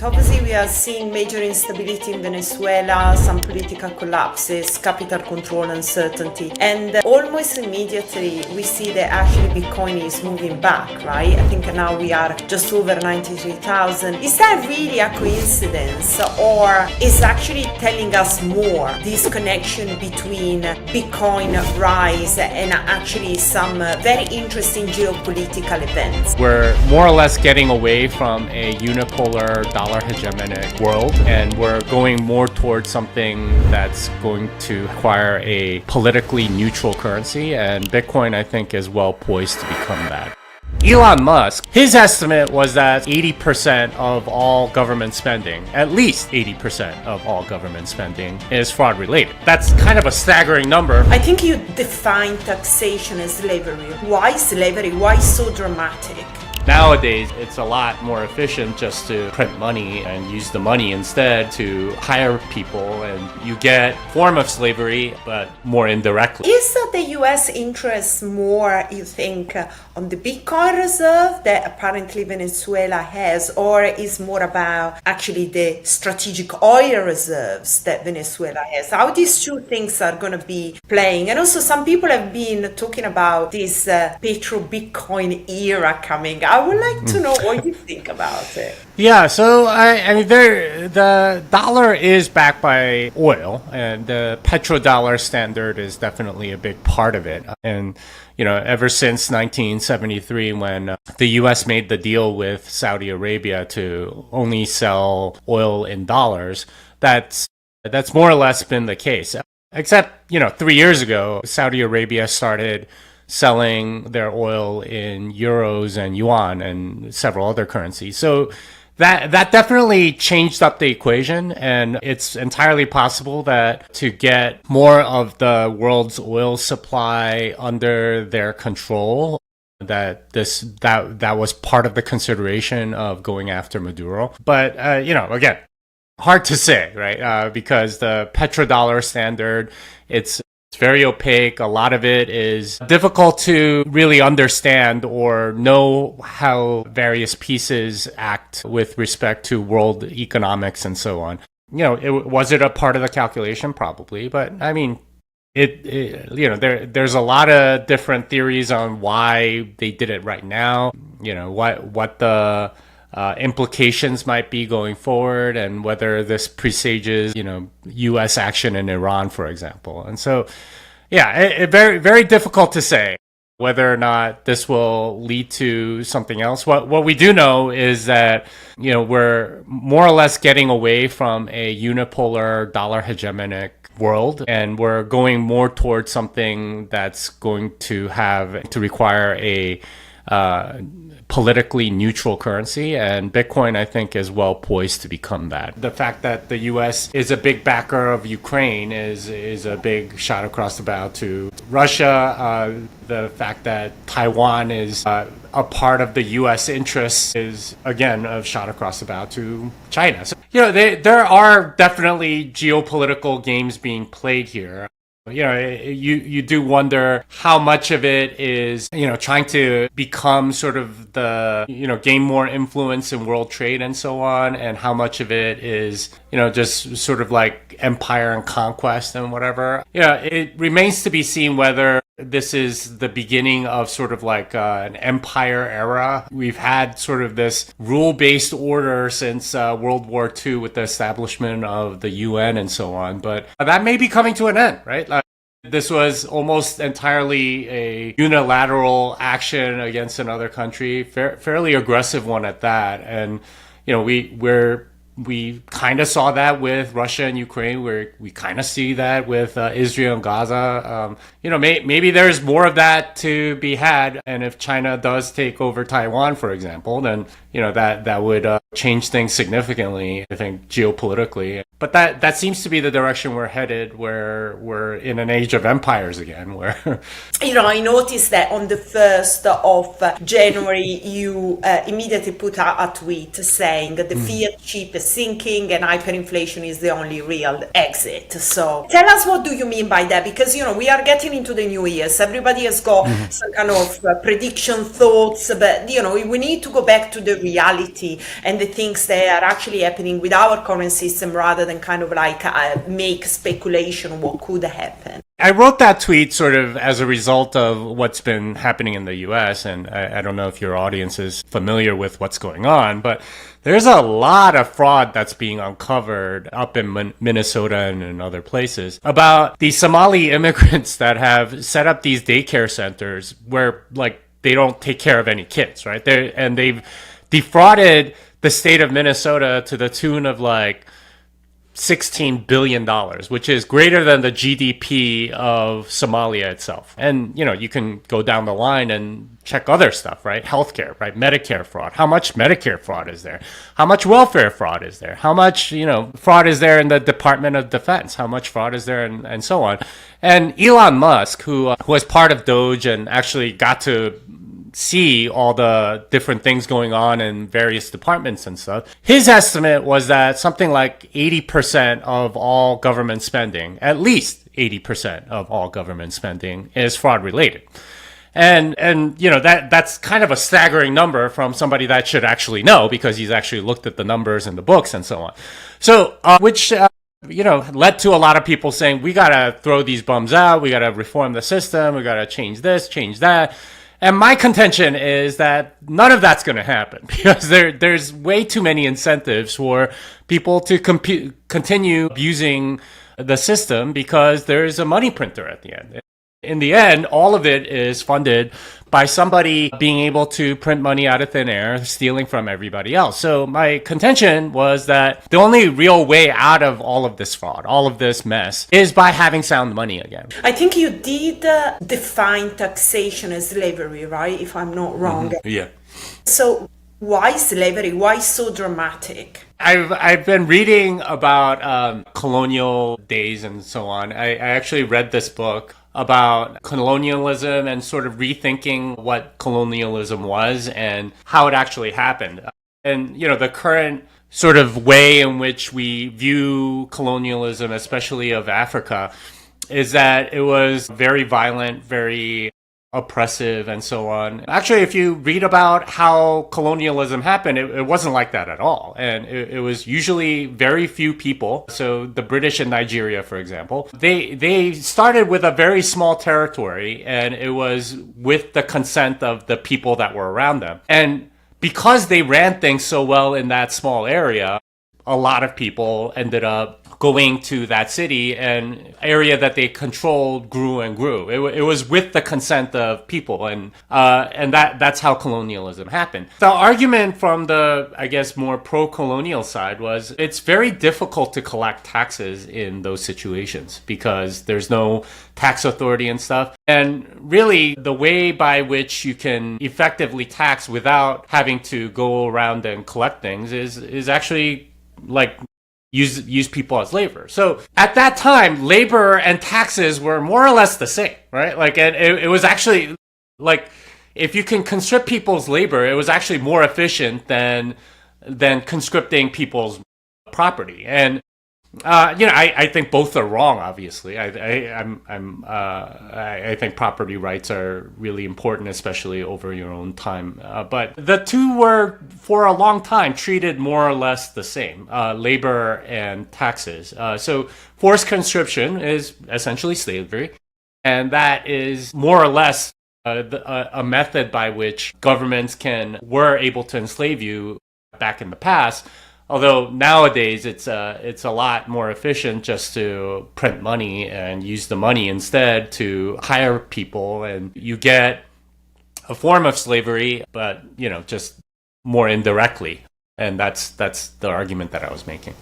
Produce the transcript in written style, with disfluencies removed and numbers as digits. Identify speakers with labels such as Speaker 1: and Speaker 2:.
Speaker 1: Obviously, we are seeing major instability in Venezuela, some political collapses, capital control uncertainty, and almost immediately we see that actually Bitcoin is moving back, right? I think now we are just over 93,000. Is that really a coincidence, or is actually telling us more this connection between Bitcoin rise and actually some very interesting geopolitical events?
Speaker 2: We're more or less getting away from a unipolar dollar hegemonic world, and we're going more towards something that's going to require a politically neutral currency, and Bitcoin, I think, is well poised to become that. Elon Musk, his estimate was that 80% of all government spending, at least 80% of all government spending, is fraud related. That's kind of a staggering number.
Speaker 1: I think you define taxation as slavery. Why slavery? Why so dramatic?
Speaker 2: Nowadays, it's a lot more efficient just to print money and use the money instead to hire people, and you get a form of slavery, but more indirectly.
Speaker 1: Is the US interest more, you think, on the Bitcoin reserve that apparently Venezuela has, or is more about actually the strategic oil reserves that Venezuela has? How these two things are going to be playing? And also some people have been talking about this petro-Bitcoin era coming. I would like to know what you think about it.
Speaker 2: Yeah, so I mean, the dollar is backed by oil, and the petro-dollar standard is definitely a big part of it. And ever since 1973, when the U.S. made the deal with Saudi Arabia to only sell oil in dollars, that's more or less been the case. Except 3 years ago, Saudi Arabia started selling their oil in euros and yuan and several other currencies. So that definitely changed up the equation, and it's entirely possible that to get more of the world's oil supply under their control, that was part of the consideration of going after Maduro. But again, hard to say, right? Because the petrodollar standard, it's very opaque. A lot of it is difficult to really understand or know how various pieces act with respect to world economics and so on. Was it a part of the calculation? Probably, but I mean, there's a lot of different theories on why they did it right now. What the implications might be going forward, and whether this presages, U.S. action in Iran, for example. And so, very, very difficult to say whether or not this will lead to something else. What we do know is that, we're more or less getting away from a unipolar dollar hegemonic world, and we're going more towards something that's going to require a politically neutral currency, and Bitcoin, I think, is well poised to become that. The fact that the U.S. is a big backer of Ukraine is a big shot across the bow to Russia. The fact that Taiwan is a part of the U.S. interests is, again, a shot across the bow to China. So, there are definitely geopolitical games being played here. You do wonder how much of it is, trying to become sort of the, gain more influence in world trade and so on, and how much of it is, just sort of like empire and conquest and whatever. It remains to be seen whether this is the beginning of sort of like an empire era. We've had sort of this rule-based order since World War II with the establishment of the UN and so on, but that may be coming to an end, right? This was almost entirely a unilateral action against another country, fairly aggressive one at that. And, we kind of saw that with Russia and Ukraine, where we kind of see that with Israel and Gaza. Maybe there's more of that to be had. And if China does take over Taiwan, for example, then, that would change things significantly, I think, geopolitically. But that seems to be the direction we're headed, where we're in an age of empires again, where...
Speaker 1: I noticed that on the 1st of January, you immediately put out a tweet saying the fiat chip sinking and hyperinflation is the only real exit. So tell us, what do you mean by that? Because, we are getting into the new years. Everybody has got some kind of prediction thoughts, but, we need to go back to the reality and the things that are actually happening with our current system rather than kind of like make speculation on what could happen.
Speaker 2: I wrote that tweet sort of as a result of what's been happening in the US, and I don't know if your audience is familiar with what's going on, but there's a lot of fraud that's being uncovered up in Minnesota and in other places about these Somali immigrants that have set up these daycare centers where, like, they don't take care of any kids, right? They've defrauded the state of Minnesota to the tune of like $16 billion, which is greater than the GDP of Somalia itself. And, you can go down the line and check other stuff, right? Healthcare, right? Medicare fraud. How much Medicare fraud is there? How much welfare fraud is there? How much, fraud is there in the Department of Defense? How much fraud is there and so on? And Elon Musk, who was part of Doge and actually got to see all the different things going on in various departments and stuff. His estimate was that something like 80% of all government spending, at least 80% of all government spending, is fraud related. And that's kind of a staggering number from somebody that should actually know, because he's actually looked at the numbers in the books and so on. So, which led to a lot of people saying, we got to throw these bums out. We got to reform the system. We got to change this, change that. And my contention is that none of that's going to happen, because there's way too many incentives for people to continue abusing the system, because there's a money printer at the end. In the end, all of it is funded by somebody being able to print money out of thin air, stealing from everybody else. So my contention was that the only real way out of all of this fraud, all of this mess, is by having sound money again.
Speaker 1: I think you did define taxation as slavery, right? If I'm not wrong.
Speaker 2: Mm-hmm. Yeah.
Speaker 1: So why slavery? Why so dramatic?
Speaker 2: I've been reading about colonial days and so on. I actually read this book about colonialism and sort of rethinking what colonialism was and how it actually happened. And, the current sort of way in which we view colonialism, especially of Africa, is that it was very violent, very oppressive, and so on. Actually, if you read about how colonialism happened, it wasn't like that at all. And it was usually very few people. So the British in Nigeria, for example, they started with a very small territory, and it was with the consent of the people that were around them. And because they ran things so well in that small area, a lot of people ended up going to that city, and area that they controlled grew and grew. It was with the consent of people, and that's how colonialism happened. The argument from the, I guess, more pro-colonial side was it's very difficult to collect taxes in those situations because there's no tax authority and stuff. And really, the way by which you can effectively tax without having to go around and collect things is actually like use people as labor. So at that time, labor and taxes were more or less the same, right? Like, and it was actually like, if you can conscript people's labor, it was actually more efficient than conscripting people's property. And I think both are wrong. Obviously, I think property rights are really important, especially over your own time. But the two were, for a long time, treated more or less the same: labor and taxes. So forced conscription is essentially slavery, and that is more or less a method by which governments were able to enslave you back in the past. Although nowadays it's a lot more efficient just to print money and use the money instead to hire people, and you get a form of slavery, but just more indirectly. And that's the argument that I was making.